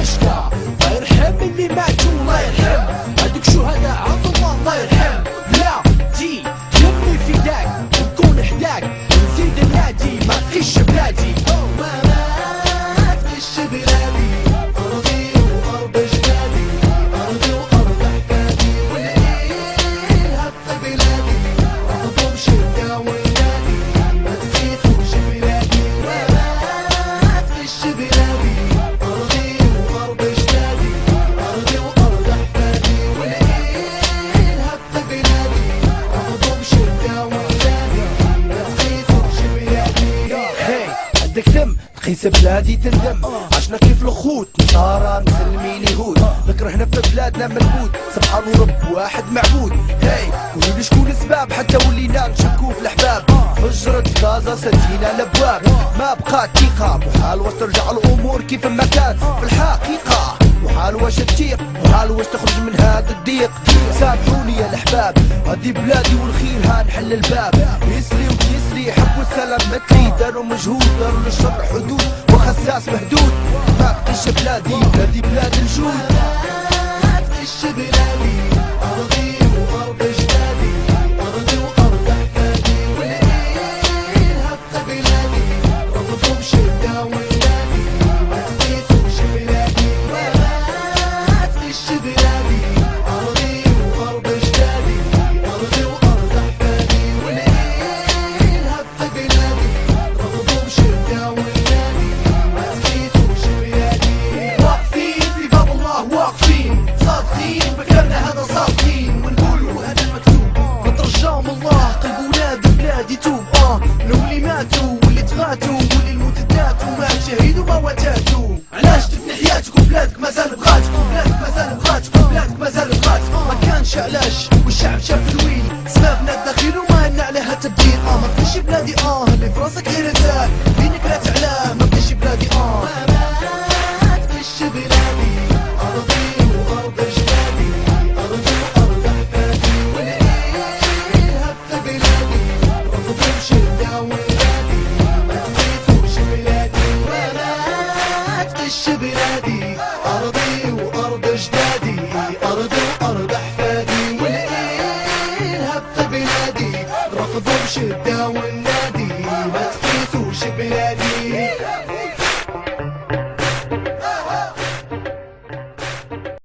عشقة. فيرحم اللي ماتوا الله يرحم، هادوك شهداء عبد الله الله يرحم. بلادي يمي فداك نكون حداك، نزيد النادي ما تخش بلادي. ما تخش بلادي، أرضي وأرض أجدادي، أرضي وأرض أحفادي، والإلهاب في بلادي، رفضوا بشدة ونادي، ما تخيفوش بلادي. ما تخش بلادي، أرضي وأرض أجدادي، أرضي وأرض أحفادي، والإلهاب في بلادي، رفضوا بشدة ونادي، ما تخيفوش بلادي. هي عندك دم تخيس بلادي تندم، عشنا كيف الخوت نصارى مسلمين يهود، نكرهنا في بلادنا منبوذ، سبحان رب واحد معبود. هي قولوا لي شكون السباب حتى ولينا نشكو في الاحباب، فجرت غازة سدينا الابواب، ما بقات ثقة، محال واش ترجع الامور كيف ما كانت في الحقيقة، محال واش تطيق، محال واش تخرج من هذا الضيق. سامحوني يا الاحباب هذه بلادي والخير ها نحل الباب، يسري وتيسري حبوا السلام مثلي، داروا مجهود داروا للشر حدود وخساس مهدود. ما تقش بلادي بلادي بلاد الجود. ما تخش بلادي، أرضي وأرض أجدادي، أرضي وأرض أحفادي، والإلهاب في بلادي، رفضوا بشدة ونادي، ما تخيفوش بلادي. ما تخش بلادي، أرضي وأرض أجدادي، أرضي وأرض أحفادي، والإلهاب في بلادي، رفضوا بشدة ونادي، ما تخيفوش بلادي. واقفين في باب الله واقفين صادقين مكاننا هذا صادقين، ونقولوا هذا المكتوب نترجاهم الله قلبونا بلاد يتوب. لو اللي ماتوا واللي تفاتوا واللي الموت داتوا ما شهيدوا ما وتاتوا، علاش تفني حياتك وبلادك مازال بغاتك، بلادك مازال بغاتك، بلادك مازال بغاتك. ما كانش علاش والشعب شاف الويل، سبابنا الداخل وما لنا عليها تبديل. ما تمشي بلادي اللي في راسك غير انسان، دينك لا تعلاه ما تمشي بلادي ما تخش بلادي، أرضي وأرض أجدادي، أرضي وأرض أحفادي، والإلهاب في بلادي، رفضوا بشدة ونادي، ما تخيفوش بلادي. ما تخش بلادي، أرضي وأرض أجدادي، أرضي وأرض أحفادي، والإلهاب في بلادي، رفضوا بشدة ونادي، ما تخيفوش بلادي.